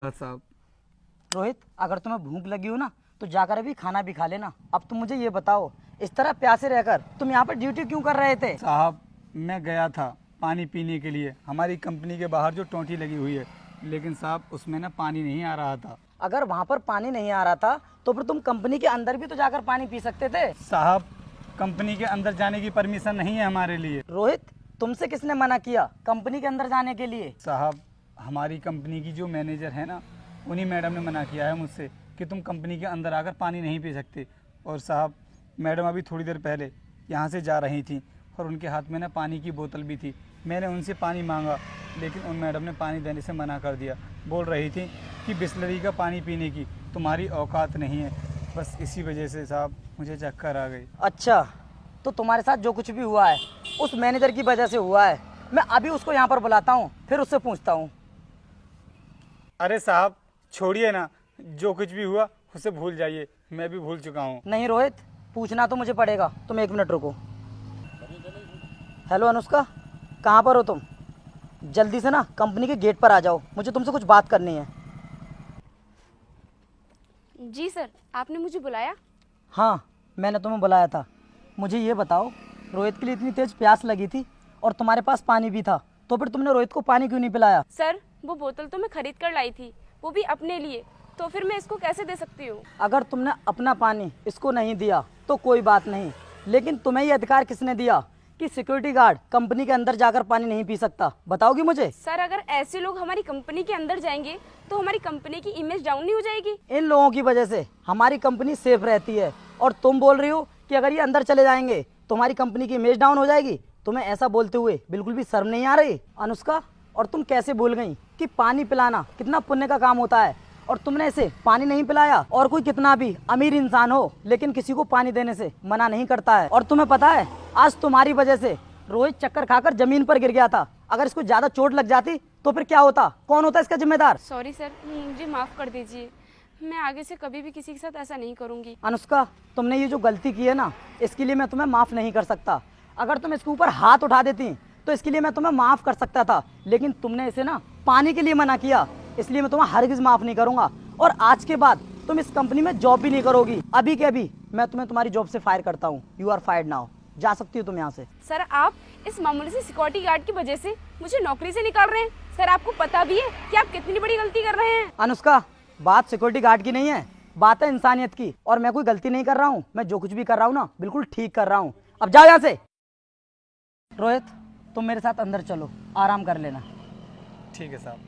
साहब। रोहित, अगर तुम्हें भूख लगी हो ना तो जाकर अभी खाना भी खा लेना। अब तुम मुझे ये बताओ, इस तरह प्यासे रहकर तुम यहाँ पर ड्यूटी क्यों कर रहे थे? साहब, मैं गया था पानी पीने के लिए हमारी कंपनी के बाहर जो टोंटी लगी हुई है, लेकिन साहब उसमें ना पानी नहीं आ रहा था। अगर वहाँ पर पानी नहीं आ रहा था तो फिर तुम कंपनी के अंदर भी तो जाकर पानी पी सकते थे। साहब, कंपनी के अंदर जाने की परमिशन नहीं है हमारे लिए। रोहित, तुमसे किसने मना किया कंपनी के अंदर जाने के लिए? साहब, हमारी कंपनी की जो मैनेजर है ना, उन्हीं मैडम ने मना किया है मुझसे कि तुम कंपनी के अंदर आकर पानी नहीं पी सकते। और साहब, मैडम अभी थोड़ी देर पहले यहाँ से जा रही थी और उनके हाथ में ना पानी की बोतल भी थी। मैंने उनसे पानी मांगा, लेकिन उन मैडम ने पानी देने से मना कर दिया। बोल रही थी कि बिस्लरी का पानी पीने की तुम्हारी औकात नहीं है। बस इसी वजह से साहब मुझे चक्कर आ गई। अच्छा, तो तुम्हारे साथ जो कुछ भी हुआ है उस मैनेजर की वजह से हुआ है। मैं अभी उसको यहाँ पर बुलाता हूँ, फिर उससे पूछता हूँ। अरे साहब, छोड़िए ना, जो कुछ भी हुआ उसे भूल जाइए, मैं भी भूल चुका हूँ। नहीं रोहित, पूछना तो मुझे पड़ेगा। तुम 1 मिनट रुको। हेलो अनुष्का, कहाँ पर हो तुम? जल्दी से ना कंपनी के गेट पर आ जाओ, मुझे तुमसे कुछ बात करनी है। जी सर, आपने मुझे बुलाया? हाँ, मैंने तुम्हें बुलाया था। मुझे ये बताओ, रोहित के लिए इतनी तेज प्यास लगी थी और तुम्हारे पास पानी भी था, तो फिर तुमने रोहित को पानी क्यों नहीं पिलाया? सर, वो बोतल तो मैं खरीद कर लाई थी, वो भी अपने लिए, तो फिर मैं इसको कैसे दे सकती हूँ? अगर तुमने अपना पानी इसको नहीं दिया तो कोई बात नहीं, लेकिन तुम्हें ये अधिकार किसने दिया कि सिक्योरिटी गार्ड कंपनी के अंदर जाकर पानी नहीं पी सकता? बताओगी मुझे? सर, अगर ऐसे लोग हमारी कंपनी के अंदर जाएंगे तो हमारी कंपनी की इमेज डाउन नहीं हो जाएगी? इन लोगों की वजह से हमारी कंपनी सेफ रहती है और तुम बोल रही हो कि अगर ये अंदर चले जाएंगे तो हमारी कंपनी की इमेज डाउन हो जाएगी। तुम्हें ऐसा बोलते हुए बिल्कुल भी शर्म नहीं आ रही? अनुष्का, और तुम कैसे भूल गई कि पानी पिलाना कितना पुण्य का काम होता है और तुमने इसे पानी नहीं पिलाया? और कोई कितना भी अमीर इंसान हो लेकिन किसी को पानी देने से मना नहीं करता है। और तुम्हें पता है, आज तुम्हारी वजह से रोहित चक्कर खाकर जमीन पर गिर गया था। अगर इसको ज्यादा चोट लग जाती तो फिर क्या होता? कौन होता इसका जिम्मेदार? सॉरी सर, मुझे माफ़ कर दीजिए, मैं आगे से कभी भी किसी के साथ ऐसा नहीं करूँगी। अनुष्का, तुमने ये जो गलती की है ना, इसके लिए मैं तुम्हें माफ़ नहीं कर सकता। अगर तुम इसके ऊपर हाथ उठा देती तो इसके लिए मैं तुम्हें माफ़ कर सकता था, लेकिन तुमने इसे ना पानी के लिए मना किया, इसलिए मैं तुम्हें हरगिज़ माफ़ नहीं करूँगा। और आज के बाद तुम इस कंपनी में जॉब भी नहीं करोगी। अभी के अभी मैं तुम्हें तुम्हारी जॉब से फायर करता हूँ। You are fired now. जा सकती हो तुम यहाँ से। सर, आप इस मामूली से सिक्योरिटी गार्ड की वजह से मुझे नौकरी से निकाल रहे हैं। सर, आपको पता भी है कि आप कितनी बड़ी गलती कर रहे हैं? अनुष्का, बात सिक्योरिटी गार्ड की नहीं है, बात है इंसानियत की। और मैं कोई गलती नहीं कर रहा हूँ, मैं जो कुछ भी कर रहा हूँ ना बिल्कुल ठीक कर रहा हूँ। अब जाओ यहाँ से। रोहित, तुम मेरे साथ अंदर चलो, आराम कर लेना। ठीक है साहब।